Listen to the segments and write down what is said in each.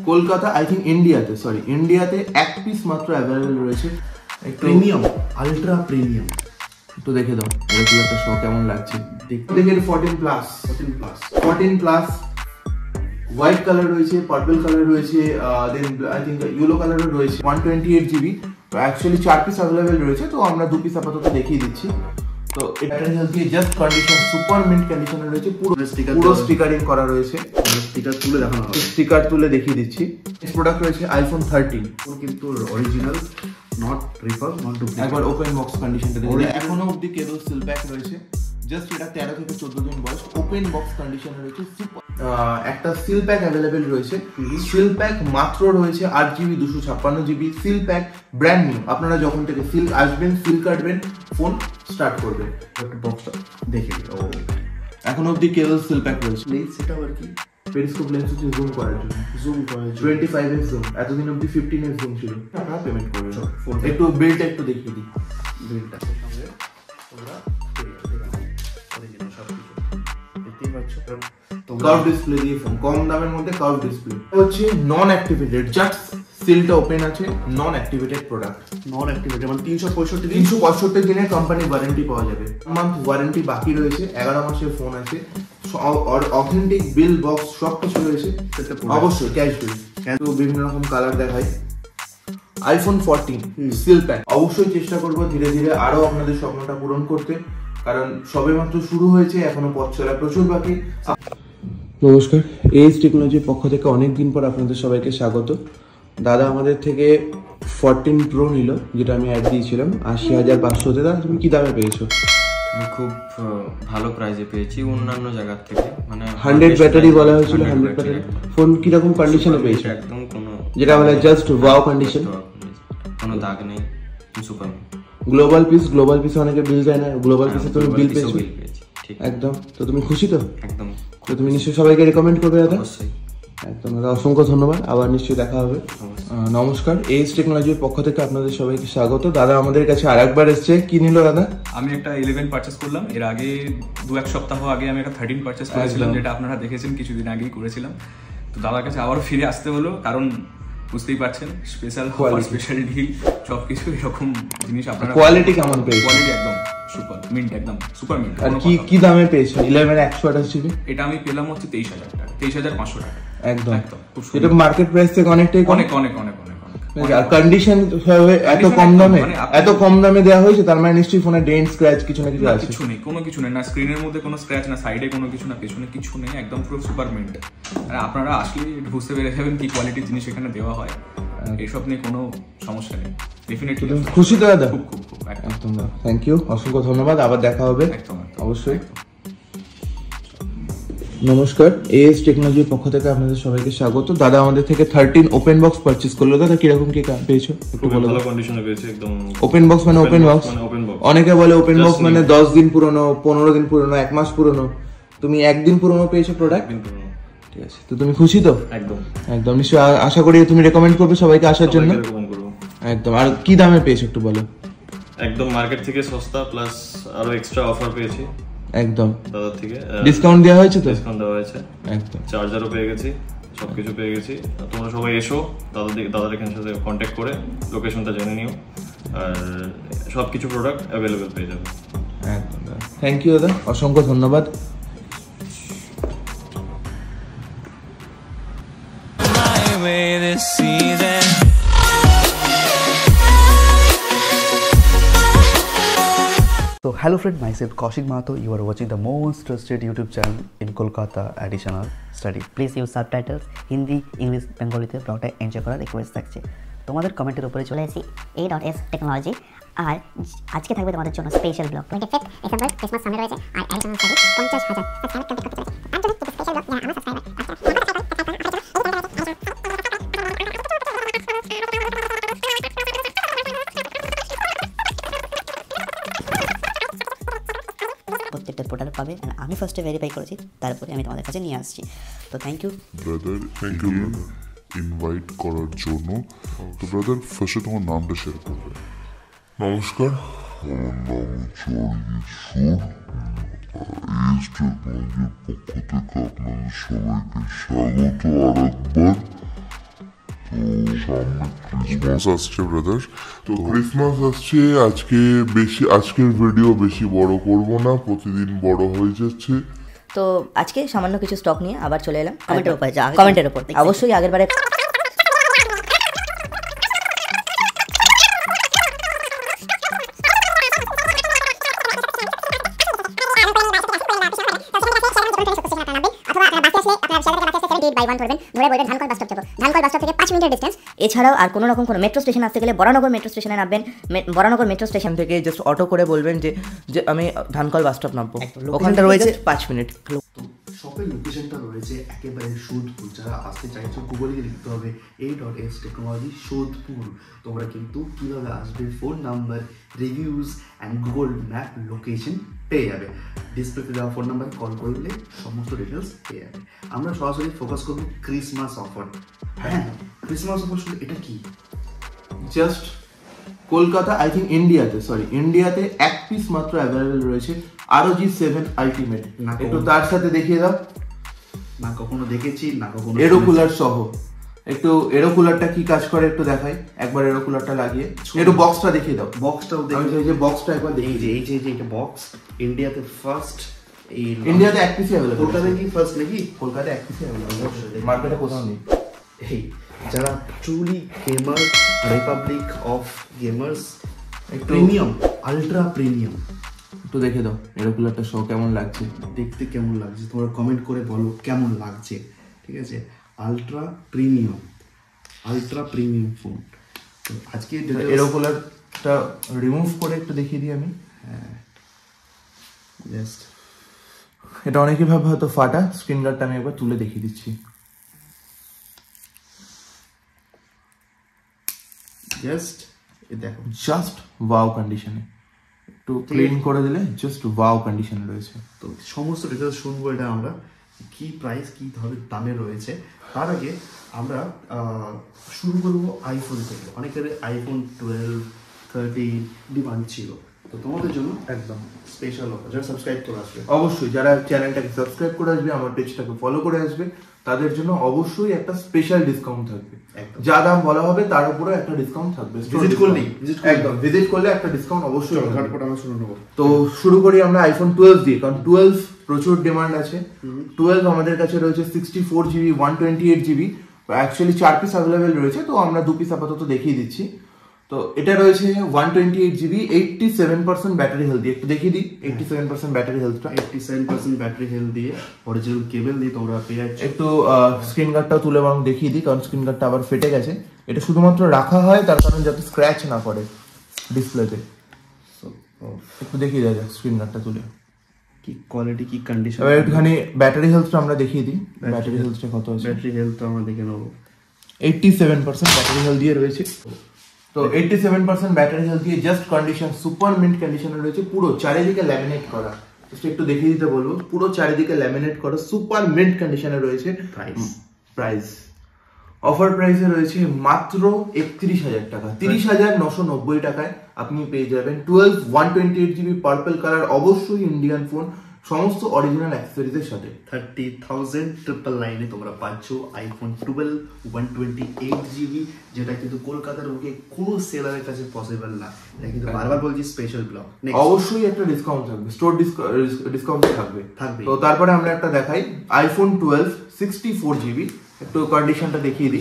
Kolkata I think ইন্ডিয়াতে এক piece মাত্র অ্যাভেলেবেল রয়েছে। Premium, ultra premium. তো দেখে দাও রেগুলারটা শো কেমন লাগছে দেখে। 14 প্লাস হোয়াইট কালার রয়েছে, পার্পল কালার রয়েছে, দেন আই থিঙ্ক ইয়েলো কালারও রয়েছে। 128 GB অ্যাকচুয়ালি 4 পিস অ্যাভেলেবেল রয়েছে, তো আমরা 2 পিস আপাতত দেখিয়ে দিচ্ছি। তো এটা দিয়ে জাস্ট কন্ডিশন সুপার মিন্ট কন্ডিশনে রয়েছে, পুরো স্টিকারিং করা রয়েছে। স্টিকার তুলে দেখিয়ে দিচ্ছি। নেক্সট প্রোডাক্ট রয়েছে আইফোন 13, কিন্তু original, not reaper, not duplicate. একবার ওপেন বক্স কন্ডিশনটা দেখুন, এখনো অবধি কেবল সিল প্যাক রয়েছে। জাস্ট এটা 13 থেকে 14 দিন বয়স, ওপেন বক্স কন্ডিশনে রয়েছে। একটা সিল প্যাক অ্যাভেলেবেল রয়েছে। সিল প্যাক মাত্র রয়েছে 8 GB 256 GB। Seal pack brand new, আপনারা যখন থেকে সিল আসবেন, সিল কাটবেন, ফোন স্টার্ট করবেন। একটা বক্সটা দেখে ও এখনো অবধি কেবল সিল প্যাক রয়েছে। লেন্স সেটা আর কি, পেরিস্কোপ লেন্স হচ্ছে জুম করার জন্য, 25x জুম, এতদিন অবধি 15x জুম ছিল। আপনারা পেমেন্ট করবেন। একটু বিলটা একটু দেখিয়ে দিই। বিলটা তোমরা অরিজিনাল সব কিছু দেখতেই পাচ্ছ। কার্ভ ডিসপ্লে দিয়ে ফোন, কম দামের মধ্যে কার্ভ ডিসপ্লে হচ্ছে নন অ্যাক্টিভেটেড, জাস্ট সিলটা ওপেন আছে, নন অ্যাক্টিভেটেড প্রোডাক্ট। নন অ্যাক্টিভেটেড মানে 365 দিনের কোম্পানি ওয়ারেন্টি পাওয়া যাবে। মান্থ ওয়ারেন্টি বাকি রয়েছে, 11 মাসের ফোন আছে, অথেন্টিক বিল বক্স সব কিছু রয়েছে। অবশ্যই ক্যাশ বিল। তো বিভিন্ন রকম কালার দেখায়। আইফোন 14 সিল প্যাক, অবশ্যই চেষ্টা করবো ধীরে ধীরে আরো আপনাদের স্বপ্নটা পূরণ করতে, কারণ সবেমাত্র শুরু হয়েছে, এখনো পথ চলা প্রচুর বাকি। নমস্কার, এজ টেকনোলজির পক্ষ থেকে অনেকদিন পর আপনাদের সবাইকে স্বাগত। দাদা আমাদের থেকে 14 Pro নিল, যেটা আমি অ্যাড দিয়েছিলাম 80,500-তে। দাদা তুমি কি দামে পেয়েছো? আমি খুব ভালো প্রাইসে পেয়েছি অন্যান্য জায়গার থেকে। মানে 100 ব্যাটারি বলা হয়েছিল, 100 ব্যাটারি। ফোন কিরকম কন্ডিশনে পেয়েছো? একদম কোনো যেটা বলে জাস্ট ওয়াও কন্ডিশন, কোনো দাগ নেই, সুপার। গ্লোবাল পিস অনেকে বিল দেয় না, গ্লোবাল পিসে তুমি বিল পেয়েছো একদম। তো তুমি খুশি তো? একদম। তো তুমি নিশ্চয়ই সবাইকে রেকমেন্ড করবে দাদা? অবশ্যই। একদম দাদা, অসংখ্য ধন্যবাদ, আবার নিশ্চয়ই দেখা হবে। নমস্কার, এজ টেকনোলজির পক্ষ থেকে আপনাদের সবাইকে স্বাগত। দাদা আমাদের কাছে আরেকবার এসছে, কি নিল দাদা? আমি একটা 11 পারচেস করলাম। এর আগে 2-1 সপ্তাহ আগে আমি একটা 13 পারচেস করেছিলাম, যেটা আপনারা দেখেছেন কিছুদিন আগেই করেছিলাম। তো দাদার কাছে আবারও ফিরে আসতে হলো, কারণ বুঝতেই পারছেন স্পেশাল অফার, স্পেশাল ডিল, সবকিছু এরকম জিনিস আপনারা। কোয়ালিটি কেমন পেয়েছো? কোয়ালিটি একদম সুপার মিন্ট, একদম সুপার মিন্ট। আর কি দামে পেয়েছো? 11/128 GB এটা আমি পেলাম হচ্ছে 23,000 টাকা, 23,500 টাকা। একদম। এটা মার্কেট প্রাইস থেকে অনেকটাই কম। অনেক। কন্ডিশন এত কম দামে দেওয়া হয়েছে, তার মানে নিশ্চয়ই ফোনে ডেন্ট স্ক্র্যাচ কিছু না কিছু আছে। কোনো কিছু নেই, না স্ক্রিনের মধ্যে কোনো স্ক্র্যাচ, না সাইডে কোনো কিছু, না পেছনে কিছু নেই, একদম পুরো সুপার মিন্ট। আর আপনারা আসলে বুঝতে পেরে যাবেন কি কোয়ালিটির জিনিস এখানে দেওয়া হয়। এইসব নিয়ে কোনো সমস্যা নেই। ডেফিনেটলি খুশি তো দাদা? খুব একদম। থ্যাংক ইউ, অসংখ্য ধন্যবাদ, আবার দেখা হবে। একদম অবশ্যই। নমস্কার, এএস টেকনোলজির পক্ষ থেকে আপনাদের সবাইকে স্বাগত। দাদা আমাদের থেকে 13 ওপেন বক্স পারচেজ করলো। দাদা কিরকম কি পেয়েছো একটু বলো। ভালো কন্ডিশনে পেয়েছি একদম। ওপেন বক্স মানে ওপেন বক্স, অনেকে বলে ওপেন বক্স মানে 10 দিন পুরনো, 15 দিন পুরনো, 1 মাস পুরনো। তুমি একদিন পুরনো পেয়েছো প্রোডাক্ট। ঠিক আছে, তো তুমি খুশি তো? একদম নিশ্চয়ই। আশা করি তুমি রেকমেন্ড করবে সবাইকে আসার জন্য। একদম। আর কি দামে পেয়েছো একটু বলো। একদম মার্কেট থেকে সস্তা, প্লাস আরো এক্সট্রা অফার পেয়েছি একদম দাদার থেকে। ডিসকাউন্ট দেওয়া হয়েছে তো? ডিসকাউন্ট দেওয়া হয়েছে একদম। চার্জারও পেয়ে গেছি, সবকিছু পেয়ে গেছি। তোমরা সবাই এসো, দাদার এখানে সাথে কন্ট্যাক্ট করে লোকেশনটা জেনে নিও, আর সবকিছু প্রোডাক্ট অ্যাভেলেবেল পেয়ে যাবে। একদম। থ্যাংক ইউ দাদা, অসংখ্য ধন্যবাদ। So hello friend, myself Kaushik Mahato. You are watching the most trusted YouTube channel in Kolkata additional study. Please use subtitles Hindi, English, বেঙ্গলিতে ব্লগটা এনজয় করার রিকোয়েস্ট থাকছে। তোমাদের কমেন্টের উপরে চলে এসেছি A.S টেকনোলজি, আর আজকে থাকবে তোমাদের জন্য স্পেশাল ব্লগ। এক্সাম্পল ক্রিসমাস সামনে রয়েছে, আর অ্যাডিশনাল স্টাডি 50,000 সাবস্ক্রাইবার কমপ্লিট করতে চলেছে। তার জন্য স্পেশাল ব্লগ যারা আমার সাবস্ক্রাইবার প্রত্যেকটা প্রোডাক্ট পাবে। আমি ফার্স্টে ভেরিফাই করেছি, তারপরে আমি তোমাদের কাছে নিয়ে আসছি। তো thank you brother, thank you invite করার জন্য। তো ব্রাদার ফার্স্টে তোমার নামটা শেয়ার করবে। নমস্কার, আমার নাম হচ্ছে অরিজিৎ এজ টেকনোলজির পক্ষ থেকে আপনাদের সবাইকে স্বাগত আরেকবার। ক্রিসমাস আসছে ব্রাদার, তো ক্রিসমাস আসছে। আজকের ভিডিও বেশি বড় করব না, প্রতিদিন বড় হয়ে যাচ্ছে। তো আজকে সামান্য কিছু স্টক নিয়ে আবার চলে এলাম কমেন্টের উপরে যা কমেন্টের উপর। অবশ্যই আগের বারে এছাড়াও আর কোনো রকম কোনো মেট্রো স্টেশন আসতে গেলে বরানগর মেট্রো স্টেশনে নামবেন। বরানগর মেট্রো স্টেশন থেকে জাস্ট অটো করে বলবেন যে আমি ধানকল বাস স্টপ নামবো, ওখানটা রয়েছে 5 মিনিট। শপের লোকেশনটা রয়েছে একেবারে সোদপুর। যারা আসতে চাইছো গুগলে লিখতে হবে A.S টেকনোলজি সোদপুর। তোমরা কিন্তু কীভাবে আসবে, phone number, reviews and Google map location পেয়ে যাবে। ডিসপ্লেতে দেওয়া ফোন নাম্বার কল করলে সমস্ত ডিটেলস পেয়ে যাবে। আমরা সরাসরি ফোকাস করবো ক্রিসমাস অফার। হ্যাঁ, ক্রিসমাস অফার শুধু এটা কি? জাস্ট কলকাতা, আই থিঙ্ক ইন্ডিয়াতে এক পিস মাত্র অ্যাভেলেবেল রয়েছে ROG 7 আলটিমেট। একটু তার সাথে দেখিয়ে দাও। না কখনো দেখেছি, না কখনো এরো কুলার সহ। একটু এরো কুলারটা কি কাজ করে একটু দেখাই, একবার এরো কুলারটা লাগিয়ে একটু বক্সটা দেখিয়ে দাও। বক্সটাও আমি চাই যে বক্সটা একবার দেখি। এই যে এটা বক্স ইন্ডিয়াতে ফার্স্ট, ইন্ডিয়াতে এক পিসই অ্যাভেলেবেল। কলকাতায় কি ফার্স্ট নাকি? কলকাতায় এক পিসই অ্যাভেলেবেল, মার্কেটে কোথাও নেই। এই যারা truly gamer, Republic of gamers, premium, ultra premium, একটু দেখে দাও এরো কুলারটা সহ কেমন লাগছে। দেখতে কেমন লাগছে তোমরা কমেন্ট করে বলো কেমন লাগছে, ঠিক আছে? Ultra premium phone. তো আজকে এরো কুলারটা রিমুভ করে একটু দেখিয়ে দিই আমি। হ্যাঁ, জাস্ট এটা অনেকে ভাবে হয়তো ফাটা, স্ক্রিন গার্ডটা আমি একবার তুলে দেখিয়ে দিচ্ছি। দেখো, জাস্ট ওয়াও কন্ডিশনে, একটু ক্লিন করে দিলে জাস্ট ওয়াও কন্ডিশনে রয়েছে। তো সমস্ত ডিটেলস শুনবো এটা আমরা, কি প্রাইস কি ধরনের দামে রয়েছে। তার আগে আমরা শুরু করবো আইফোন থেকে। অনেকের আইফোন 12, 13 ডিমান্ড ছিল, তো তোমাদের জন্য একদম স্পেশাল অফার। যারা সাবস্ক্রাইব করে আসবে, অবশ্যই যারা চ্যানেলটাকে সাবস্ক্রাইব করে আসবে, আমার পেজটাকে ফলো করে আসবে, তাদের জন্য অবশ্যই একটা স্পেশাল ডিসকাউন্ট থাকবে। যা দাম বলা হবে তার উপরে একটা ডিসকাউন্ট থাকবে। ভিজিট করলে ভিজিট করলে একটা ডিসকাউন্ট অবশ্যই থাকবে। ঝটপট আমরা শুরু নেবো। তো শুরু করি আমরা আইফোন 12 দিয়ে, কারণ 12 প্রচুর ডিমান্ড আছে। 12 আমাদের কাছে রয়েছে 64GB, 128GB, actually 4 piece available রয়েছে, তো আমরা 2 পিস আপাতত দেখিয়ে দিচ্ছি। তো এটা রয়েছে 128GB, 87% ব্যাটারি হেলথ। একটু দেখিয়ে দিই 87% ব্যাটারি হেলথটা। 87% ব্যাটারি হেলথ দিয়ে, অরিজিনাল কেবল দিয়ে তোমরা পেয়ে যাচ্ছ। একটু স্ক্রিন গার্ডটাও তুলে বরং দেখিয়ে দিই, কারণ স্ক্রিন গার্ডটা আবার ফেটে গেছে। এটা শুধুমাত্র রাখা হয় তার কারণ যাতে স্ক্র্যাচ না পড়ে ডিসপ্লেতে। একটু দেখিয়ে দেওয়া যাক স্ক্রিন গার্ডটা তুলে, কি কোয়ালিটি, কি কন্ডিশন। এবার একটুখানি ব্যাটারি হেলথটা আমরা দেখিয়ে দিই। ব্যাটারি হেলথটা কত আছে? ব্যাটারি হেলথ আমরা দেখে নেবো। 87% ব্যাটারি হেলথ দিয়ে রয়েছে। তো 87% ব্যাটারি হেলথ দিয়ে জাস্ট কন্ডিশন সুপার মিন্ট কন্ডিশনে রয়েছে। পুরো চারিদিকে ল্যামিনেট করা, একটু দেখিয়ে দিতে বলবো। পুরো চারিদিকে ল্যামিনেট করা সুপার মিন্ট কন্ডিশনে রয়েছে। প্রাইস অফার প্রাইসে রয়েছে মাত্র 31,000 টাকা, 30,990 টাকায় আপনি পেয়ে যাবেন 12 128GB পার্পল কালার, অবশ্যই ইন্ডিয়ান ফোন, সমস্ত অরিজিনাল অ্যাক্সেসরিজের সাথে। 30,999 তোমরা পাচ্ছ আইফোন 12 128GB, যেটা কিন্তু কলকাতার বুকে কোনো সেলারের কাছে পসিবল না। এটা কিন্তু বারবার বলছি স্পেশাল ব্লগ। অবশ্যই একটা ডিসকাউন্ট থাকবে, স্টোর ডিসকাউন্ট থাকবে। তো তারপরে আমরা একটা দেখাই আইফোন 12 64GB, একটু কন্ডিশনটা দেখিয়ে দিই।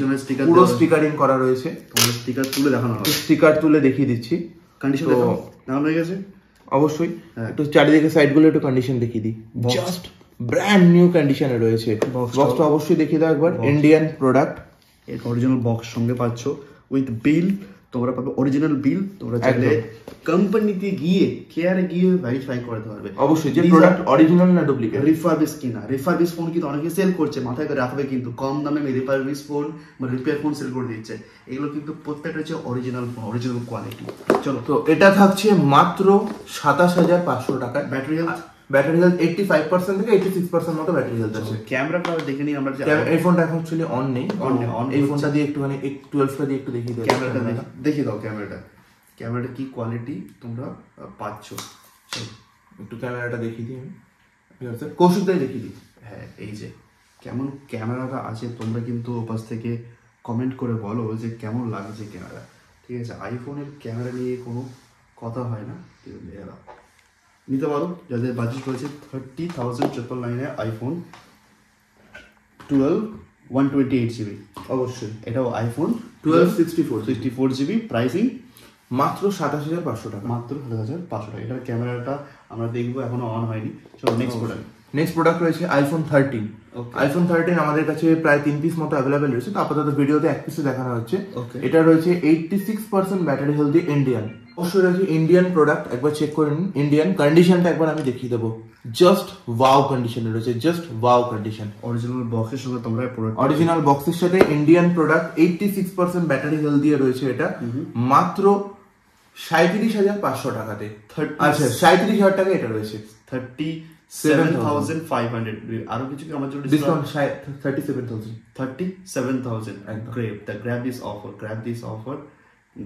পুরো স্টিকারিং করা রয়েছে, তোমাদের স্টিকার তুলে দেখানো হবে। স্টিকার তুলে দেখিয়ে দিচ্ছি। কন্ডিশন দেখো নাম হয়ে গেছে। অবশ্যই একটু চারিদিকে সাইডগুলো একটু কন্ডিশন দেখিয়ে দিই। জাস্ট ব্র্যান্ড নিউ কন্ডিশনে রয়েছে। বক্সটা অবশ্যই দেখিয়ে দাও একবার। ইন্ডিয়ান প্রোডাক্ট, এর অরিজিনাল বক্স সঙ্গে পাচ্ছ উইথ বিল। তোমরা পাবে অরিজিনাল বিল। তোমরা চাইলে কোম্পানিতে গিয়ে কেয়ারে গিয়ে ভেরিফাই করতে পারবে অবশ্যই যে প্রোডাক্ট অরিজিনাল না ডুপ্লিকেট। রিফারবিশ কিনা, রিফারবিশ ফোন কিন্তু অনেকে সেল করছে, মাথায় করে রাখবে কিন্তু কম দামে রিফারবিশ ফোন বা রিপেয়ার ফোন সেল করে দিচ্ছে। এগুলো কিন্তু প্রত্যেকটা হচ্ছে অরিজিনাল ফোন, অরিজিনাল কোয়ালিটি। চলো, তো এটা থাকছে মাত্র 27,500 টাকায়। ব্যাটারি হেলথ 85% থেকে 86% মতো ব্যাটারি হেলথ আছে। ক্যামেরাটা দেখে নিই আমরা। এই ফোনটা এখন অ্যাকচুয়ালি অন নেই। এই ফোনটা দিয়ে একটুখানি 12টা দিয়ে একটু দেখিয়ে দাও। ক্যামেরাটা দেখিয়ে দাও। ক্যামেরাটা কি কোয়ালিটি তোমরা পাচ্ছ। একটু ক্যামেরাটা দেখিয়ে দিই আমি, কৌশিকটাই দেখিয়ে দিই। হ্যাঁ, এই যে কেমন ক্যামেরাটা আছে তোমরা কিন্তু ওপাশ থেকে কমেন্ট করে বলো যে কেমন লাগছে ক্যামেরা। ঠিক আছে, আইফোনের ক্যামেরা নিয়ে কোনো কথা হয় না, ঠিক আছে, এরা নিতে পারো যাদের বাজেট রয়েছে 30,999 আইফোন 12 128GB। অবশ্যই এটাও আইফোন 12 64 GB, প্রাইসিং মাত্র 27,500 টাকা। মাত্র 7,500 টাকা। এটার ক্যামেরাটা আমরা দেখবো, এখনো অন হয়নি। চলো নেক্সট প্রোডাক্ট। নেক্সট প্রোডাক্ট রয়েছে আইফোন 13। আইফোন 13 আমাদের কাছে প্রায় 3 পিস মতো অ্যাভেলেবেল রয়েছে, তো আপাতত ভিডিওতে 1 পিসে দেখানো হচ্ছে। এটা রয়েছে 86% ব্যাটারি হেলদি ইন্ডিয়ান। অবশ্যই রয়েছে ইন্ডিয়ান প্রোডাক্ট, একবার চেক করে নিন। ইন্ডিয়ান কন্ডিশনটা একবার আমি দেখিয়ে দেবো, জাস্ট ওয়াও কন্ডিশনে রয়েছে, জাস্ট ওয়াও কন্ডিশন। অরিজিনাল বক্সের সঙ্গে তোমরা অরিজিনাল বক্সের সাথে ইন্ডিয়ান প্রোডাক্ট 86% ব্যাটারি হেলদি রয়েছে। এটা মাত্র 37,500 টাকাতে। আচ্ছা 37,000 টাকা এটা রয়েছে। 37,500। আরো কিছু কি আমার জন্য discount 37,000। 37,000 grave the grab this offer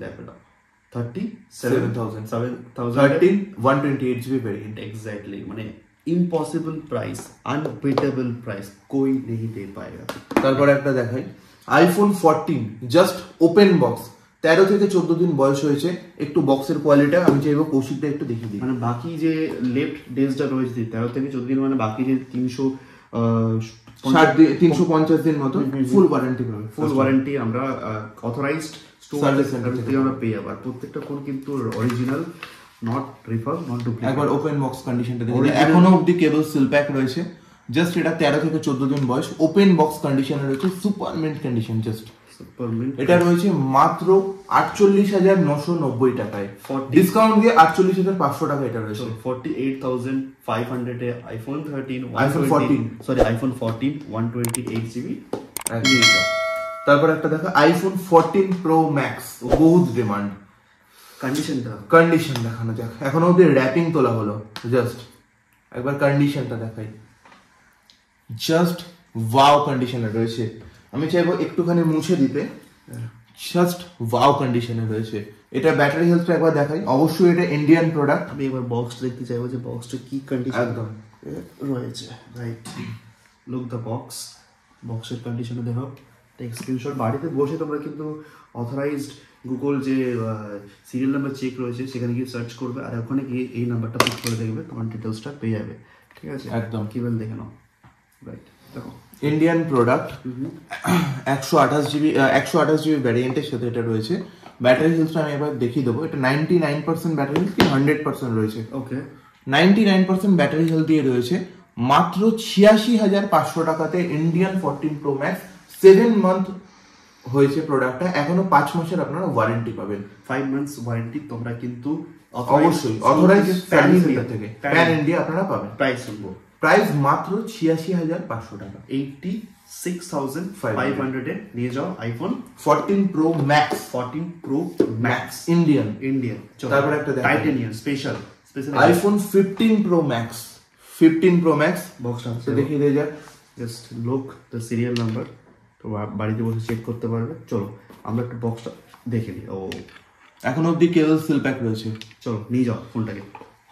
দেখো না 37,000 13 128GB ভেরিয়েন্ট। एग्जैक्टली মানে ইম্পসিবল প্রাইস, আনবিটেবল প্রাইস, কোই नहीं दे पाएगा। তারপর একটা দেখাই আইফোন 14 জাস্ট ওপেন বক্স, 13 থেকে 14 দিন বয়স হয়েছে। একটু বক্সের কোয়ালিটি আমি চাইবো কৌশিকটা একটু দেখিয়ে দিই। মানে বাকি যে লেফট ডেজটা রয়েছে 13 থেকে 14 দিন, মানে বাকি যে 350 দিন মতো ফুল ওয়ারেন্টি পাবে। ফুল ওয়ারেন্টি আমরা অথরাইজড সার্ভিস সেন্টার থেকে আমরা পেয়ে যাবো। প্রত্যেকটা ফোন কিন্তু অরিজিনাল, নট রিফার, নট ডুপ্লিকেট। একবার ওপেন বক্স কন্ডিশনটা দেখুন, এখনো অবধি কেবল সিল প্যাক রয়েছে। জাস্ট এটা 13 থেকে 14 দিন বয়স, ওপেন বক্স কন্ডিশনে রয়েছে, super mint condition. Just super mint. এটা রয়েছে মাত্র 48,990 টাকায়, ডিসকাউন্ট দিয়ে 48,500 টাকা এটা রয়েছে। 48,500 এ iPhone 13 iPhone 14 sorry iPhone 14 128GB। তারপর একটা দেখো আইফোন 14 প্রো ম্যাক্স, বহুত ডিমান্ড। কন্ডিশন দেখানো যাক, এখনো অব্দি র্যাপিং তোলা হলো। জাস্ট একবার কন্ডিশনটা দেখাই, জাস্ট ওয়াও কন্ডিশনে রয়েছে। আমি চাইবো একটুখানি মুছে দিতে, জাস্ট ওয়াও কন্ডিশনে রয়েছে। এটা ব্যাটারি হেলথটা একবার দেখাই। অবশ্যই এটা ইন্ডিয়ান প্রোডাক্ট। আমি এবার বক্স দেখতে চাইবো যে বক্সটা কি কন্ডিশন একদম রয়েছে। Right, look the box. বক্সের কন্ডিশনে দেখো, টেক স্ক্রিনশট। বাড়িতে বসে তোমরা কিন্তু অথরাইজড গুগল যে সিরিয়াল নাম্বার চেক রয়েছে সেখানে গিয়ে সার্চ করবে, আর ওখানে গিয়ে এই নাম্বারটা পিক করে দেখবে, তোমার ডিটেলসটা পেয়ে যাবে। ঠিক আছে, একদম কিভাবে দেখে নাও। রাইট, দেখো ইন্ডিয়ান প্রোডাক্ট, 128GB ভ্যারিয়েন্টের সাথে এটা রয়েছে। ব্যাটারি হেলথটা আমি এবার দেখিয়ে দেবো। এটা 99% ব্যাটারি হেলথ কি 100% রয়েছে। ওকে, 99% ব্যাটারি হেলথ দিয়ে রয়েছে মাত্র 86,500 টাকাতে। ইন্ডিয়ান 14 প্রো ম্যাক্স, 7 মান্থ হয়েছে প্রোডাক্টটা, এখনো 5 মাসের আপনারা ওয়ারেন্টি পাবেন। 5 মান্থস ওয়ারেন্টি তোমরা কিন্তু অবশ্যই অথরাইজড প্যান ইন্ডিয়া থেকে, প্যান ইন্ডিয়া আপনারা পাবেন। প্রাইস শুনবো, প্রাইস মাত্র 86,500 টাকা। 86,500 এ নিয়ে যাও iPhone 14 Pro max. 14 Pro max Indian. তারপর একটা titanium special iPhone 15 pro max. 15 pro max বক্সটা দেখিয়ে দিয়ে যাক। Just look the serial number, তো বাড়িতে বসে চেক করতে পারবে। চলো আমরা একটু বক্সটা দেখে নিই। ও এখন অব্দি কেবল সিল প্যাক রয়েছে। চলো নিয়ে যাও ফোনটাকে।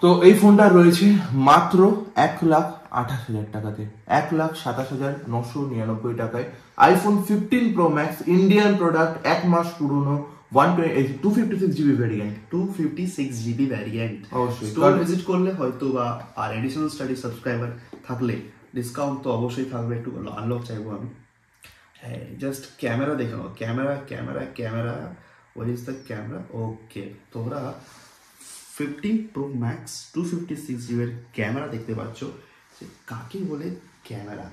তো এই ফোনটা রয়েছে মাত্র 1,28,000 টাকাতে, 1,27,999 টাকায়। IPhone 15 pro max Indian product, 1 মাস পুরনো, 256GB ভ্যারিয়েন্ট। 256GB variant. অবশ্যই স্টোর ভিজিট করলে হয়তো বা, আর এডিশনাল স্টাডি সাবস্ক্রাইবার থাকলে ডিসকাউন্ট তো অবশ্যই থাকবে। একটু আনলক চাইবো আমি। হ্যাঁ, জাস্ট ক্যামেরা দেখে নাও। Camera what is the camera? Okay, তোমরা 15 প্রো ম্যাক্স 256GB এর ক্যামেরা দেখতে পাচ্ছ। যে কাকে বলে ক্যামেরা,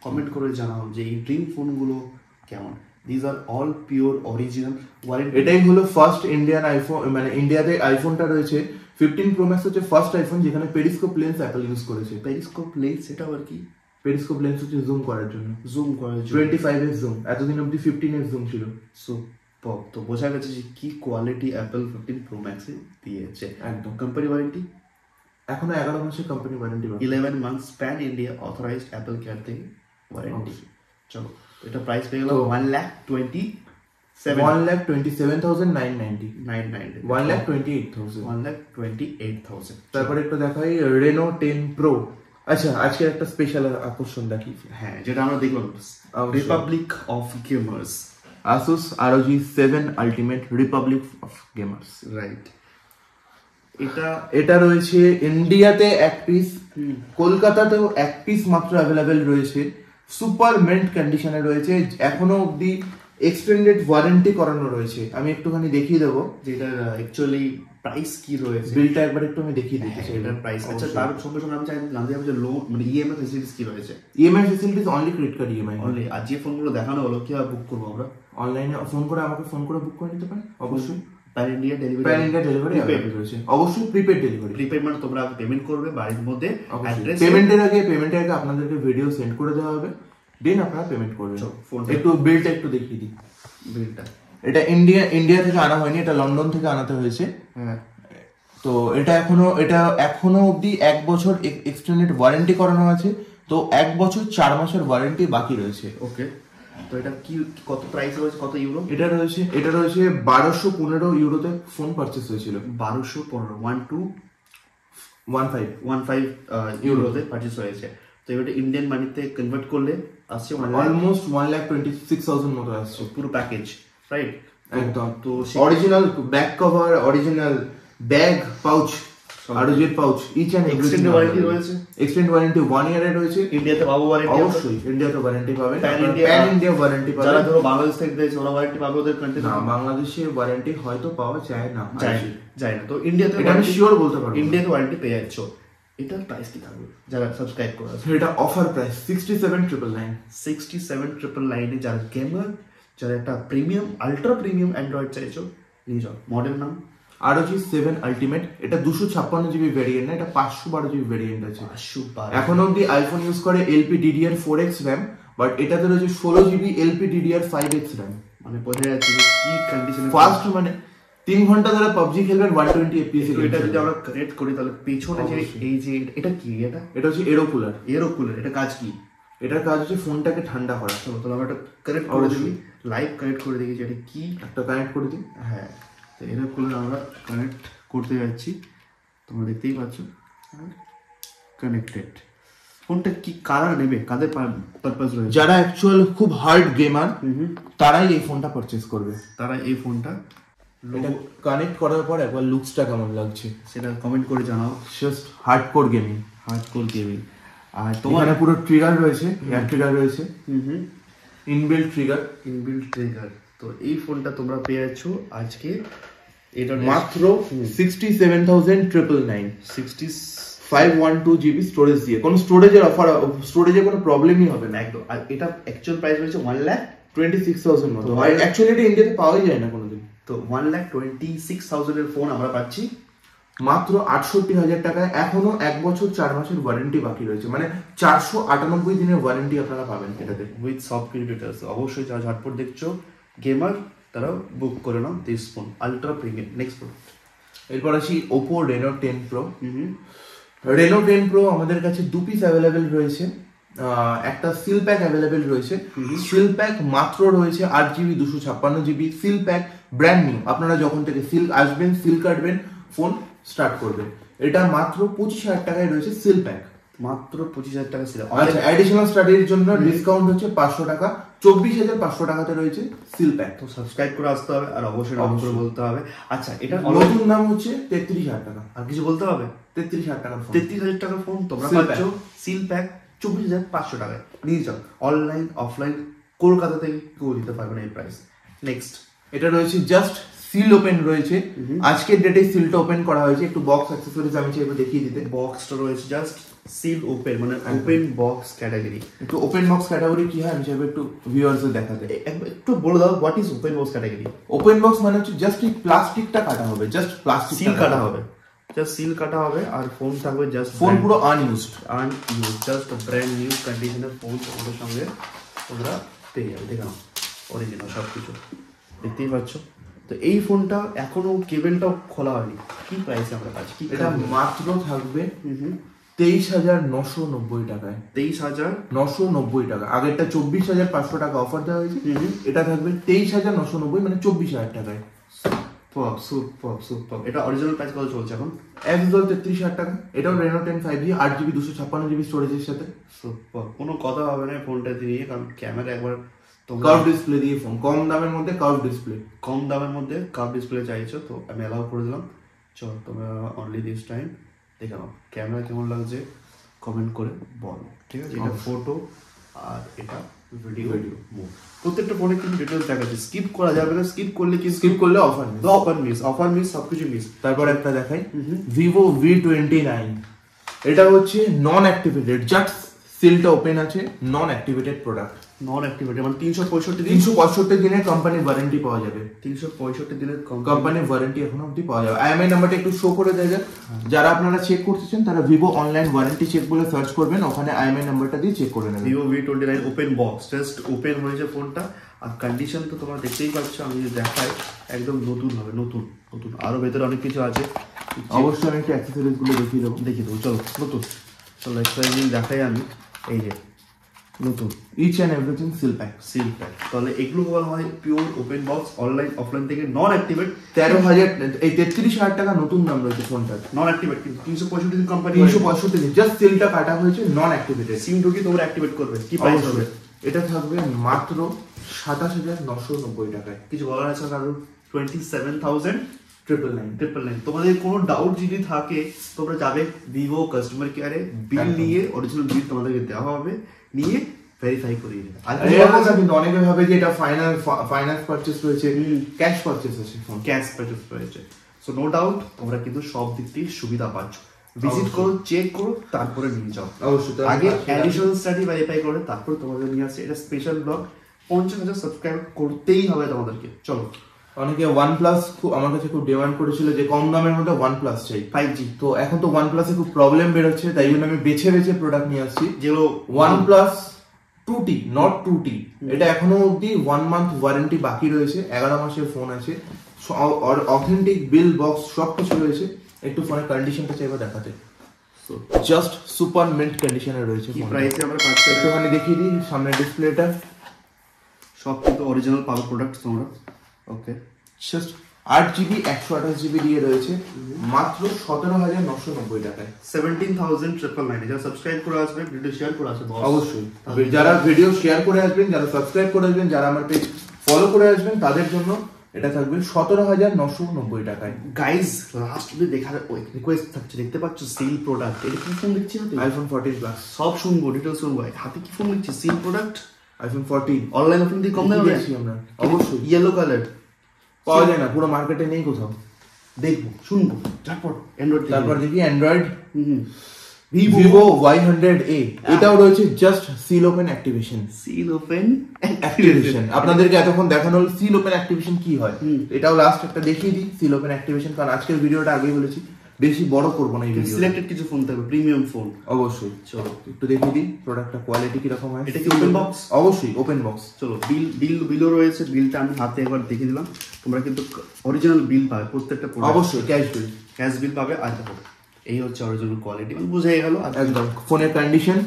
কমেন্ট করে জানাও যে এই ড্রিম ফোনগুলো কেমন। This are all pure original warranty. এটাই হলো ফার্স্ট ইন্ডিয়ান আইফোন, মানে ইন্ডিয়াতে আইফোনটা রয়েছে 15 প্রো ম্যাক্স হচ্ছে ফার্স্ট আইফোন যেখানে পেরিস্কোপ লেন্স অ্যাপল ইউজ করেছে। পেরিস্কোপ লেন্স, সেটা আবার কি? পেরিস্কোপ লেন্স হচ্ছে জুম করার জন্য। 25x জুম, এতদিন অবধি 15x জুম ছিল। সো তো বোঝা গেছে যে কি কোয়ালিটি অ্যাপল 15 প্রো ম্যাক্সে দিয়েছে। একদম। কোম্পানি ওয়ারেন্টি এখনো 11 মাসের company warranty, 11 months pan India authorised Apple care থেকে ওয়ারেন্টি। চলো, এটা প্রাইস পেয়ে গেল 1,27,990। 1,28,000। তারপরে একটু দেখাই রেনো 10 প্রো। আচ্ছা, আজকে একটা স্পেশাল আকর্ষণ দেখি। হ্যাঁ, যেটা আমরা দেখলাম, Republic of gamers. Asus ROG 7 Ultimate Republic of Gamers। Right. এটা রয়েছে ইন্ডিয়াতে এক পিস, কলকাতাতেও এক পিস মাত্র অ্যাভেলেবেল রয়েছে। সুপার মিন্ট কন্ডিশনে রয়েছে, এখনো অবধি এক্সটেন্ডেড ওয়ারেন্টি করানো রয়েছে। আমি একটুখানি দেখিয়ে দেবো যেটা অ্যাকচুয়ালি প্রাইস কি রয়েছে, বিলটা একবার একটু আমি দেখিয়ে দিচ্ছি এটার প্রাইস। আচ্ছা, তার সঙ্গে সঙ্গে আমি জানতে চাইবো যে লোন মানে ইএমআই ফ্যাসিলিটিস কি রয়েছে? EMI facilities only credit card EMI only. আর যে ফোনগুলো দেখানো হলো কিভাবে বুক করবো আমরা? অনলাইনে ফোন করে আমাকে ফোন করে বুক করে নিতে পারেন অবশ্যই। Pan India delivery, pan India delivery রয়েছে অবশ্যই। প্রিপেড ডেলিভারি, প্রিপেড মানে তোমরা পেমেন্ট করবে বাড়ির মধ্যে, অ্যাড্রেস। পেমেন্টের আগে আপনাদেরকে ভিডিও সেন্ড করে দেওয়া হবে, দেন আপনারা পেমেন্ট করবেন। একটু বিলটা একটু দেখিয়ে দিই। বিলটা এটা ইন্ডিয়া থেকে আনা হয়নি, এটা লন্ডন থেকে আনাতে হয়েছে। হ্যাঁ। তো এটা এখনো অবধি 1 বছর এক্সটেন্ডেড ওয়ারেন্টি করানো আছে। তো 1 বছর 4 মাসের ওয়ারেন্টি বাকি রয়েছে। ওকে। তো এটা কি কত প্রাইস রয়েছে, কত ইউরো? এটা রয়েছে 1215 ইউরোতে ফোন পারচেজ হয়েছিল। 1215 ইউরোতে পারচেজ হয়েছে। তো এটা ইন্ডিয়ান মানিতে কনভার্ট করলে আসছে অলমোস্ট 1,26,000 মতো আসছে পুরো প্যাকেজ, রাইট? একদম। তো original back cover, original bag, pouch, ROG pouch, each and extended warranty রয়েছে। এক্সটেন্ডেড ওয়ারেন্টি 1 ইয়ারের রয়েছে। ইন্ডিয়াতে পাবো ওয়ারেন্টি? অবশ্যই ইন্ডিয়াতে ওয়ারেন্টি পাবেন। প্যান ইন্ডিয়া ওয়ারেন্টি পাবেন। যারা ধরো বাংলাদেশ থেকে দিয়েছে ওরা ওয়ারেন্টি পাবে ওদের কান্ট্রি? না, বাংলাদেশে ওয়ারেন্টি হয়তো পাওয়া যায় না, যায় না। তো ইন্ডিয়াতে এটা আমি শিওর বলতে পারবো, ইন্ডিয়াতে ওয়ারেন্টি পেয়ে যাচ্ছ। এটার প্রাইস কি থাকবে যারা সাবস্ক্রাইব করে আছে? এটা অফার প্রাইস 67,999। 67,999 যারা গেমার, যারা একটা প্রিমিয়াম আল্ট্রা প্রিমিয়াম অ্যান্ড্রয়েড চাইছো নিয়ে যাও। মডেল নাম ROG 7 Ultimate। এটা 256 জিবি ভেরিয়েন্ট না, এটা 512 জিবি ভেরিয়েন্ট আছে। এখন অবধি আইফোন ইউজ করে LPDDR4X RAM, বাট এটাতে রয়েছে 16 জিবি LPDDR5X RAM। মানে বোঝা যাচ্ছে কি কন্ডিশনে ফাস্ট, মানে 3 ঘন্টা ধরে PUBG খেলবেন 120 FPS এ। এটা যদি আমরা কানেক্ট করি তাহলে পেছনে যে এই যে এটা কি, এটা হচ্ছে এরো কুলার। এটা কাজ কি? এটার কাজ হচ্ছে ফোনটাকে ঠান্ডা করা। চলো তাহলে আমরা এটা কানেক্ট করে দিই, লাইভ কানেক্ট করে দেখি যে এটা কি। একটা কানেক্ট করে দিই। হ্যাঁ, তো এরো কুলার আমরা কানেক্ট করতে যাচ্ছি, তোমরা দেখতেই পাচ্ছ কানেক্টেড। ফোনটা কি কালার নেবে, কাদের পারপাস রয়েছে? যারা অ্যাকচুয়াল খুব হার্ড গেমার তারাই এই ফোনটা পারচেজ করবে। তারা এই ফোনটা এটা কানেক্ট করার পর একবার লুকসটা কেমন লাগছে সেটা কমেন্ট করে জানাও। Just hardcore gaming. আর তোমার পুরো ট্রিগার রয়েছে, এয়ার ট্রিগার রয়েছে, ইনবিল্ট ট্রিগার। তো এই ফোনটা তোমরা পেয়ে যাচ্ছ আজকে এটা মাত্র 67,999। 512 জিবি স্টোরেজ দিয়ে। কোনো স্টোরেজের অফার, স্টোরেজে কোনো প্রবলেমই হবে না একদম। আর এটা অ্যাকচুয়াল প্রাইস রয়েছে 1,26,000 মতো। অ্যাকচুয়ালি এটা ইন্ডিয়াতে পাওয়াই যায় না কোনোদিন। তো 1,26,000 এর ফোন আমরা পাচ্ছি মাত্র 68,000 টাকায়। এখনো 1 বছর 4 মাসের ওয়ারেন্টি বাকি রয়েছে, মানে 498 দিনের ওয়ারেন্টি আপনারা পাবেন এটাতে উইথ সব ক্রিয়েটার্স। অবশ্যই যারা ঝটপট দেখছো গেমার তারা বুক করে নাও this phone ultra premium. Next product এরপর আসি Oppo Reno 10 Pro। Reno 10 Pro আমাদের কাছে 2 পিস অ্যাভেলেবেল রয়েছে। একটা সিল প্যাক অ্যাভেলেবেল রয়েছে। সিল প্যাক মাত্র রয়েছে 8GB 256GB seal pack, brand new. আপনারা যখন থেকে সিল আসবেন, সিল কাটবেন, ফোন স্টার্ট করবেন। এটা মাত্র 25,000 টাকায় রয়েছে সিল প্যাক। মাত্র 25,000 টাকা সিল। আচ্ছা, অ্যাডিশনাল স্টাডির জন্য ডিসকাউন্ট হচ্ছে 500 টাকা। 24,500 টাকাতে রয়েছে সিল প্যাক। তো সাবস্ক্রাইব করে আসতে হবে আর অবশ্যই নাম করে বলতে হবে। আচ্ছা, এটা নতুন দাম হচ্ছে 33,000 টাকা। আর কিছু বলতে হবে? 33,000 টাকার ফোন। 33,000 টাকার ফোন তোমরা পাচ্ছ সিল প্যাক 24,500 টাকায়। নিয়ে যাও অনলাইন অফলাইন কলকাতা থেকে কেউ দিতে পারবে না এই প্রাইস। নেক্সট এটা রয়েছে জাস্ট সিল ওপেন রয়েছে। আজকের ডেটে সিলটা ওপেন করা হয়েছে। একটু বক্স অ্যাকসেসরিজ আমি চাইবো দেখিয়ে দিতে। বক্সটা রয়েছে জাস্ট সিল ওপেন, মানে ওপেন বক্স ক্যাটাগরি। একটু ওপেন বক্স ক্যাটাগরি কি হয় আমি চাইবো একটু ভিউয়ার্সদের দেখাতে। একটু বলে দাও what is open box category? Open box মানে হচ্ছে জাস্ট এই প্লাস্টিকটা কাটা হবে, জাস্ট প্লাস্টিক সিল কাটা হবে, জাস্ট সিল কাটা হবে আর ফোন থাকবে জাস্ট ফোন পুরো আনইউজড, জাস্ট ব্র্যান্ড নিউ কন্ডিশনের ফোন তোমাদের সঙ্গে তোমরা পেয়ে যাবে। দেখো অরিজিনাল সব কিছু দেখতেই পাচ্ছ। তো এই ফোনটা এখনো কেবলটাও খোলা হয়নি। কি প্রাইসে আমরা পাচ্ছি? কি এটা মাত্র থাকবে 23,990 টাকায়। 23,990 টাকা। আগেরটা 24,500 টাকা অফার দেওয়া হয়েছে। এটা থাকবে 23,990, মানে 24,000 টাকায়। সুপার। এটা অরিজিনাল প্রাইস কত চলছে এখন? একদম 33,000 টাকা। এটাও Reno 10 5G 8GB 256GB স্টোরেজের সাথে। সুপার, কোনো কথা হবে না ফোনটা দিয়ে, কারণ ক্যামেরা একবার কার্ভ ডিসপ্লে দিয়ে ফোন, কম দামের মধ্যে কার্ভ ডিসপ্লে। কম দামের মধ্যে কার্ভ ডিসপ্লে চাইছো তো আমি অ্যালাউ করে দিলাম। চলো তোমরা অনলি দিস টাইম দেখে নাও ক্যামেরা কেমন লাগছে কমেন্ট করে বলো, ঠিক আছে? এটা ফটো আর এটা ভিডিও মুভ। প্রত্যেকটা ফোনে কিন্তু ডিটেলস দেখাচ্ছে, স্কিপ করা যাবে না। স্কিপ করলে অফার মিস সবকিছু মিস। তারপর একটা দেখাই ভিভো V29, এটা হচ্ছে নন অ্যাক্টিভেটেড, জাস্ট সিলটা ওপেন আছে, নন অ্যাক্টিভেটেড প্রোডাক্ট। নন অ্যাক্টিভেটেড মানে 365 দিনের কোম্পানি ওয়ারেন্টি পাওয়া যাবে। 365 দিনের কোম্পানি ওয়ারেন্টি এখন অবধি পাওয়া যাবে। IMEI নাম্বারটা একটু শো করে দেয়, যারা আপনারা চেক করতেছেন তারা ভিভো অনলাইন ওয়ারেন্টি চেক বলে সার্চ করবেন, ওখানে IMEI নাম্বারটা দিয়ে চেক করে নেবেন। Vivo V29 open box, just open হয়েছে ফোনটা। আর কন্ডিশন তো তোমরা দেখতেই পাচ্ছ, আমি যদি দেখাই একদম নতুন হবে, নতুন। আরো ভেতরে অনেক কিছু আছে, অবশ্যই আমি একটু অ্যাক্সেসরিজ গুলো দেখিয়ে দেবো। চলো নতুন, চলো অ্যাক্সেসরিজ দেখাই আমি। এই যে নতুন each and everything seal pack. তাহলে এগুলো বলা হয় pure open box, online offline থেকে নন অ্যাক্টিভেট। 33,000 টাকা নতুন দাম রয়েছে ফোনটার। নন অ্যাক্টিভেট কিন্তু 365 দিন কোম্পানি 365 দিন, জাস্ট সিলটা কাটা হয়েছে, নন অ্যাক্টিভেটেড। সিম ঢুকি তোমরা অ্যাক্টিভেট করবে। কি প্রাইস হবে? এটা থাকবে মাত্র 27,990 টাকায়। কিছু বলার আছে কারণ 27,999। তোমাদের কোনো ডাউট যদি থাকে তোমরা যাবে ভিভো কাস্টমার কেয়ারে, বিল নিয়ে অরিজিনাল বিল তোমাদেরকে দেওয়া হবে, নিয়ে ভেরিফাই করে নেবে। আর কিন্তু অনেকে ভাবে যে এটা ফাইন্যান্স পারচেজ রয়েছে, ক্যাশ পারচেজ আছে, ক্যাশ পারচেজ রয়েছে। সো নো ডাউট তোমরা কিন্তু সব দিক থেকে সুবিধা পাচ্ছ। ভিজিট করো, চেক করো, তারপরে নিয়ে যাও। অবশ্যই আগে অ্যাডিশনাল স্টাডি ভেরিফাই করে তারপর তোমাদের নিয়ে আসছে। এটা স্পেশাল ব্লগ, 50,000 সাবস্ক্রাইব করতেই হবে তোমাদেরকে। চলো, অনেকে OnePlus আমার কাছে খুব ডিমান্ড করেছিল যে কম দামের মধ্যে OnePlus চাই 5G। তো এখন তো OnePlus এ খুব প্রবলেম বেরোচ্ছে, তাই জন্য আমি বেছে প্রোডাক্ট নিয়ে আসছি। যেগুলো OnePlus 2T, নট 2T, এটা এখনো অবধি 1 মান্থ ওয়ারেন্টি বাকি রয়েছে, 11 মাসের ফোন আছে, অথেন্টিক বিল বক্স সব কিছু রয়েছে। একটু ফোনের কন্ডিশনটা চাইবো দেখাতে, জাস্ট সুপার মিন্ট কন্ডিশনে রয়েছে। কি প্রাইসে আমরা পাচ্ছি একটুখানি দেখিয়ে দিই সামনের ডিসপ্লেটা। সব কিন্তু অরিজিনাল পাওয়ার প্রোডাক্ট তোমরা। ওকে, জাস্ট 8GB 128GB দিয়ে রয়েছে মাত্র 17,990 টাকায়। 17,999। যারা সাবস্ক্রাইব করে আসবে, ভিডিও শেয়ার করে আসবে অবশ্যই, যারা ভিডিও শেয়ার করে আসবেন, যারা সাবস্ক্রাইব করে আসবেন, যারা আমার পেজ ফলো করে আসবেন, তাদের জন্য এটা থাকবে 17,990 টাকায়। গাইজ লাস্ট অবধি দেখার রিকোয়েস্ট থাকছে, দেখতে পাচ্ছ সিল প্রোডাক্ট। এটা কি ফোন দেখছি হাতে? iPhone 14 Plus। সব শুনবো, ডিটেলস শুনবো। হাতে কি ফোন দেখছি? Seal product, iPhone 14। Online offline দিয়ে কম দামে দেখছি আমরা, অবশ্যই। ইয়েলো কালার পাওয়া যায় না, পুরো মার্কেটে নেই কোথাও। দেখবো, শুনবো, তারপর অ্যান্ড্রয়েড, তারপর দেখি অ্যান্ড্রয়েড ভিভো Y100A, এটাও রয়েছে জাস্ট সিল ওপেন অ্যাক্টিভেশন। আপনাদেরকে এতক্ষণ দেখানো হলো সিল ওপেন অ্যাক্টিভেশন কি হয়, এটাও লাস্ট একটা দেখিয়ে দিই সিল ওপেন অ্যাক্টিভেশন, কারণ আজকের ভিডিওটা আগেই বলেছি বেশি বড় করবো না এই ভিডিও। সিলেক্টেড কিছু ফোন থাকবে, প্রিমিয়াম ফোন। অবশ্যই, চলো একটু দেখিয়ে দিই প্রোডাক্টটা কোয়ালিটি কিরকম হয়। এটা কি ওপেন বক্স? অবশ্যই ওপেন বক্স। চলো, বিলও রয়েছে, বিলটা আমি হাতে একবার দেখিয়ে দিলাম। তোমরা কিন্তু অরিজিনাল বিল পাবে প্রত্যেকটা প্রোডাক্ট, অবশ্যই ক্যাশ বিল পাবে। আর দেখো এই হচ্ছে অরিজিনাল কোয়ালিটি, মানে বুঝাই গেল একদম। ফোনের কন্ডিশন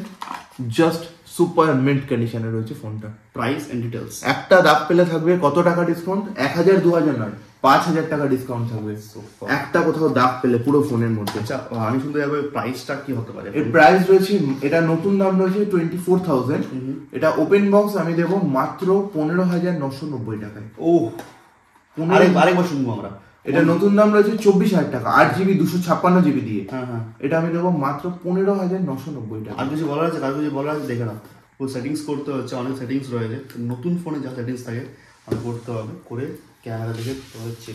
জাস্ট সুপার মিন্ট কন্ডিশনে রয়েছে ফোনটা। প্রাইস এন্ড ডিটেইলস, একটা দাগ পেলে থাকবে কত টাকা ডিসকাউন্ট? 1,000 2,000 নয়, 5,000 টাকা ডিসকাউন্ট থাকবে একটা কোথাও দাগ পেলে পুরো ফোনের মধ্যে। আচ্ছা, আমি শুনতে যাবো প্রাইসটা কি হতে পারে? এর প্রাইস রয়েছে, এটা নতুন দাম রয়েছে 24,000। এটা ওপেন বক্স আমি দেবো মাত্র 15,990 টাকায়। ও, আরেকবার শুনবো আমরা। এটা নতুন দাম রয়েছে 24,000 টাকা, 8GB 256GB দিয়ে। এটা আমি দেবো মাত্র 15,990 টাকা। আর কিছু বলার আছে? আর কিছু বলার আছে? দেখে না, ও সেটিংস করতে হচ্ছে, অনেক সেটিংস রয়েছে। নতুন ফোনে যা সেটিংস থাকে আমি করতে হবে, করে ক্যামেরা দেখে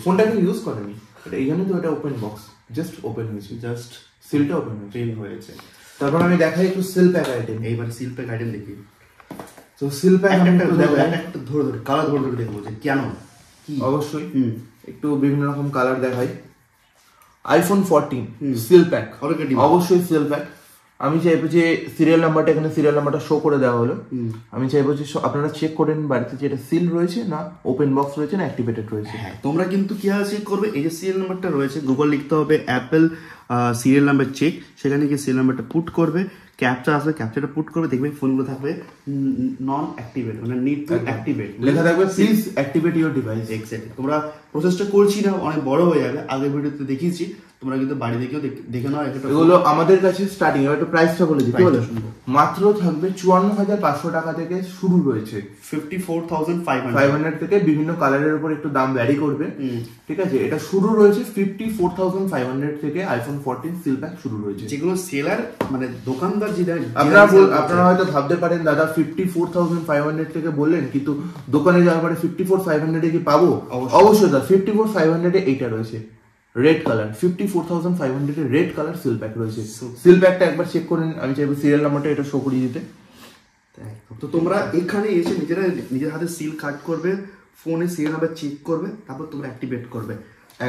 ফোনটাকে ইউজ করেনি, এটা এই জন্য তো এটা ওপেন বক্স, জাস্ট ওপেন হয়েছে, জাস্ট সিলটা ওপেন হয়েছে। তারপর আমি দেখাই একটু সিল প্যাক আইটেম। এইবার সিল প্যাক আইটেম দেখি। তো সিল প্যাক একটা ধরে কালার ধরে দেখবো যে কেন কি। অবশ্যই একটু বিভিন্ন রকম কালার দেখাই। iPhone 14 সিল প্যাক, অবশ্যই সিল প্যাক। আমি চাইবো যে সিরিয়াল নাম্বারটা, এখানে সিরিয়াল নাম্বারটা শো করে দেওয়া হলো। আমি চাইবো যে আপনারা চেক করেন বাড়িতে যে এটা সিল রয়েছে না ওপেন বক্স রয়েছে না অ্যাক্টিভেটেড রয়েছে। হ্যাঁ, তোমরা কিন্তু কি চেক করবে? এই যে সিরিয়াল নাম্বারটা রয়েছে, গুগল লিখতে হবে অ্যাপেল সিরিয়াল নাম্বার চেক, সেখানে গিয়ে সিরিয়াল নাম্বারটা পুট করবে, ক্যাপচা আসবে, ক্যাপচাটা পুট করবে, দেখবে ফোনগুলো থাকবে নন অ্যাক্টিভেট, মানে নিড টু অ্যাক্টিভেট লেখা থাকবে please activate your device. Exactly. তোমরা প্রসেসটা করছি না, অনেক বড় হয়ে যাবে, আগের ভিডিওতে দেখিয়েছি, তোমরা কিন্তু বাড়ি দেখেও দেখে নাও। এগুলো আমাদের কাছে স্টার্টিং, এবার একটু প্রাইসটা বলে দিই, মাত্র থাকবে 54,500 টাকা থেকে শুরু রয়েছে, 54,500 থেকে বিভিন্ন কালারের উপর একটু দাম ভ্যারি করবে, ঠিক আছে। এটা শুরু রয়েছে 54,500 থেকে আইফোন 14 সিল প্যাক শুরু রয়েছে, যেগুলো সেলার মানে দোকানদার যেটা আপনারা হয়তো ভাবতে পারেন দাদা 54,500 থেকে বললেন, কিন্তু দোকানে যাওয়ার পরে 54,500 কি পাবো? অবশ্যই দাদা 54,500 এইটা রয়েছে red colour, 54,500 red colour seal pack রয়েছে। সিল প্যাকটা একবার চেক করে নিন, আমি চাইবো সিরিয়াল নাম্বারটা এটা শো করিয়ে দিতে। তো তোমরা এখানে এসে নিজের হাতে সিল কাট করবে, ফোনে সিরিয়াল নাম্বার চেক করবে, তারপর তোমরা অ্যাক্টিভেট করবে।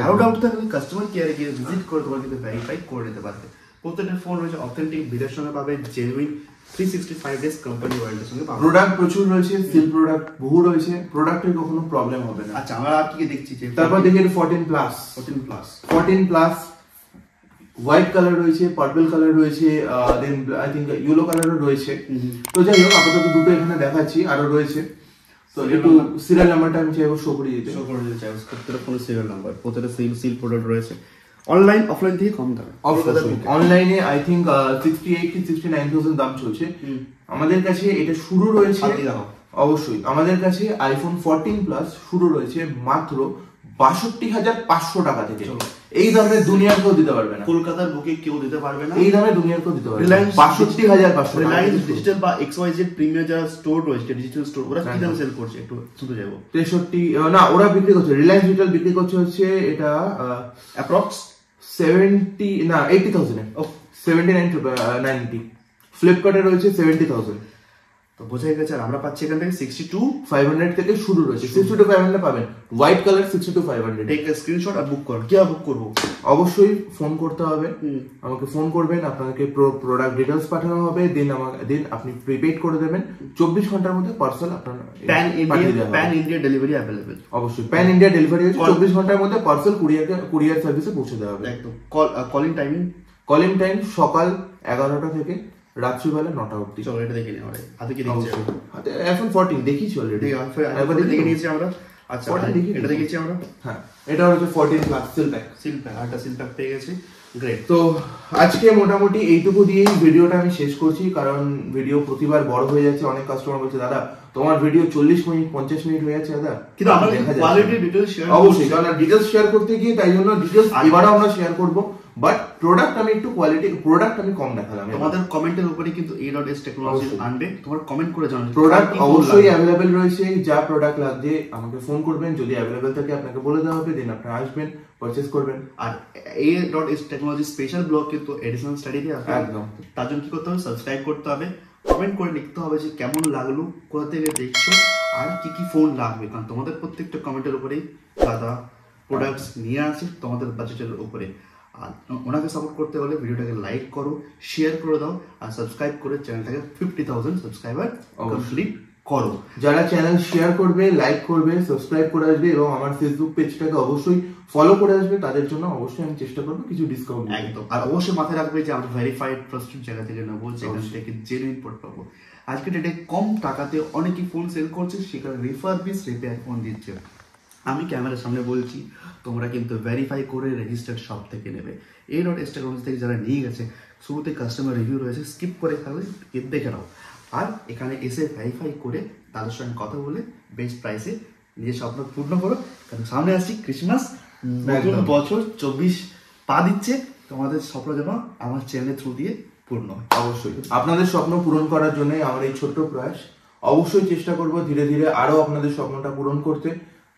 আরো ডাউট থাকলে কাস্টমার কেয়ারে গিয়ে ভিজিট করে তোমরা কিন্তু ভেরিফাই করে নিতে পারবে। প্রত্যেকটা ফোন রয়েছে অথেন্টিক বিলের সঙ্গে পাবে, জেনুইন 365 ডেজ কোম্পানি ওয়ারেন্টির সঙ্গে পাবে। প্রোডাক্ট প্রচুর রয়েছে, সিল প্রোডাক্ট বহু রয়েছে, প্রোডাক্টের কখনো প্রবলেম হবে না। আচ্ছা, আমরা আর কি দেখছি, তারপর দেখি 14 প্লাস হোয়াইট কালার রয়েছে, পার্পল কালার রয়েছে, দেন আই থিঙ্ক ইয়েলো কালারও রয়েছে। তো যাই হোক, আপাতত দুটো এখানে দেখাচ্ছি, আরো রয়েছে। তো একটু সিরিয়াল নাম্বারটা আমি চাইবো শো করে দিতে। প্রত্যেকটা ফোনের সিরিয়াল নাম্বার, প্রত্যেকটা সিল প্রোডাক্ট রয়েছে। অনলাইন অফলাইন থেকে কম দামে, অনলাইনে আই থিঙ্ক 68 কি 69,000 দাম চলছে। আমাদের কাছে এটা শুরু রয়েছে, অবশ্যই আমাদের কাছে আইফোন 14 প্লাস শুরু রয়েছে মাত্র 62,500 টাকা থেকে। এই দামে দুনিয়ার কেউ দিতে পারবে না, কলকাতার বুকে কেউ দিতে পারবে না, এই দামে দুনিয়ার কেউ দিতে পারবে না। 62,500 রিলায়েন্স ডিজিটাল বা XYZ প্রিমিয়ার যারা স্টোর রয়েছে, ডিজিটাল স্টোর, ওরা কি দামে সেল করছে একটু শুনতে যাবো। 63 না, ওরা বিক্রি করছে, রিলায়েন্স ডিজিটাল বিক্রি করছে হচ্ছে এটা অ্যাপ্রক্স 80,000 7990। ফ্লিপকার্টে রয়েছে 70,000। তো বোঝাই গেছে। আর আমরা পাচ্ছি এখান থেকে 62,500 থেকে শুরু রয়েছে, 62,500 পাবেন, white colour 62,500। Take a screenshot আর বুক করুন। কিভাবে বুক করবো? অবশ্যই ফোন করতে হবে, আমাকে ফোন করবেন, আপনাকে প্রোডাক্ট ডিটেলস পাঠানো হবে, দেন আপনি প্রিপেড করে দেবেন, 24 ঘন্টার মধ্যে পার্সেল আপনার প্যান ইন্ডিয়া ডেলিভারি অ্যাভেলেবল। অবশ্যই প্যান ইন্ডিয়া ডেলিভারি আছে, 24 ঘন্টার মধ্যে পার্সেল কুরিয়ার সার্ভিসে পৌঁছে দেওয়া হবে। একদম। কলিং টাইম সকাল 11টা থেকে রাত্রিবেলা 9টা অবধি। চলো এটা দেখে নিই আমরা। হাতে কি দেখছি? আইফোন 14 দেখিছি অলরেডি, একবার দেখে নিয়েছি আমরা। আচ্ছা, এটা দেখেছি আমরা। হ্যাঁ, এটা হচ্ছে 14 প্লাস সিল প্যাক। আরটা সিল প্যাক পেয়ে গেছি। গ্রেট। তো আজকে মোটামুটি এইটুকু দিয়েই ভিডিওটা আমি শেষ করছি, কারণ ভিডিও প্রতিবার বড় হয়ে যাচ্ছে। অনেক কাস্টমার বলছে দাদা তোমার ভিডিও 40 মিনিট 50 মিনিট হয়ে যাচ্ছে দাদা, কিন্তু আমরা কোয়ালিটি ডিটেইলস শেয়ার অবশ্যই, কারণ ডিটেইলস শেয়ার করতে গিয়ে তাই জন্য ডিটেইলস এবারে আমরা শেয়ার করব, বাট প্রোডাক্ট আমি একটু কোয়ালিটি প্রোডাক্ট আমি কম দেখালাম। তোমাদের কমেন্টের উপরে কিন্তু A.S টেকনোলজি আনবে, তোমরা কমেন্ট করে জানাও। প্রোডাক্ট অবশ্যই अवेलेबल রয়েছে, যা প্রোডাক্ট লাগবে আমাকে ফোন করবেন, যদি अवेलेबल থাকে আপনাকে বলে দেওয়া হবে, দেন আপনারা আসবেন, পারচেজ করবেন। আর A.S টেকনোলজি স্পেশাল ব্লগ কিন্তু এডিশনাল স্টাডিতে আছে, একদম। তার জন্য কি করতে হবে? সাবস্ক্রাইব করতে হবে, কমেন্ট করে লিখতে হবে যে কেমন লাগলো, কোথা থেকে দেখছো, আর কি কি ফোন লাগবে, কারণ তোমাদের প্রত্যেকটা কমেন্টের উপরেই দাদা প্রোডাক্টস নিয়ে আসে তোমাদের বাজেটের উপরে। আর ওনাকে সাপোর্ট করতে হলে ভিডিওটাকে লাইক করো, শেয়ার করে দাও, আর সাবস্ক্রাইব করে চ্যানেলটাকে 50,000 সাবস্ক্রাইবার কমপ্লিট করো। যারা চ্যানেল শেয়ার করবে, লাইক করবে, সাবস্ক্রাইব করে আসবে এবং আমার ফেসবুক পেজটাকে অবশ্যই ফলো করে আসবে, তাদের জন্য অবশ্যই আমি চেষ্টা করবো কিছু ডিসকাউন্ট। একদম। আর অবশ্যই মাথায় রাখবে যে আমরা ভেরিফাইড ট্রাস্টেড জায়গা থেকে নেবো, যেখান থেকে জেনুইন প্রোডাক্ট পাবো। আজকে ডেটে কম টাকাতে অনেকেই ফোন সেল করছে, সেখানে রিফারবিশ রিপেয়ার ফোন দিচ্ছে। আমি ক্যামেরার সামনে বলছি, তোমরা কিন্তু ভেরিফাই করে রেজিস্টার্ড শপ থেকে নেবে। A.S টেকনোলজি থেকে যারা নিয়ে গেছে, শুরুতে কাস্টমার রিভিউ রয়েছে, স্কিপ করে থাকলে দেখে নাও। আর এখানে এসে ভেরিফাই করে তাদের সঙ্গে কথা বলে বেস্ট প্রাইসে নিজের স্বপ্ন পূর্ণ করো, কারণ সামনে আসছি ক্রিসমাস, নতুন বছর 24 পা দিচ্ছে। তোমাদের স্বপ্ন যেন আমার চ্যানেলের থ্রু দিয়ে পূর্ণ হয়। অবশ্যই আপনাদের স্বপ্ন পূরণ করার জন্য আমার এই ছোট্ট প্রয়াস। অবশ্যই চেষ্টা করব ধীরে ধীরে আরো আপনাদের স্বপ্নটা পূরণ করতে,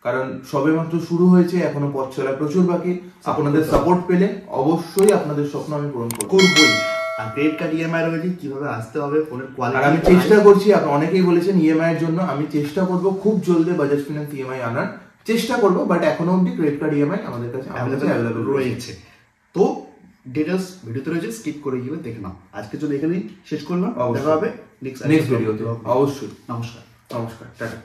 কারণ সবেমাত্র শুরু হয়েছে, এখনো পথ চলা প্রচুর বাকি। আপনাদের সাপোর্ট পেলে অবশ্যই আপনাদের স্বপ্ন আমি পূরণ করবই। আর ক্রেডিট কার্ড ইএমআই রয়েছে, কিভাবে আসতে হবে, ফোনের কোয়ালিটি। আর আমি চেষ্টা করছি, অনেকেই বলেছেন ইএমআই এর জন্য, আমি চেষ্টা করব খুব জলদি বাজাজ ফিনান্স ইএমআই আনার চেষ্টা করব, বাট এখনো অবধি ক্রেডিট কার্ড ইএমআই আমাদের কাছে অ্যাভেলেবল রয়েছে। তো ডিটেইলস ভিডিওতে রয়েছে, স্কিপ করে গিয়ে দেখে নাও। আজকের জন্য এখানেই শেষ করলাম, দেখা হবে নেক্সট ভিডিওতে। অবশ্যই। নমস্কার। টাটা।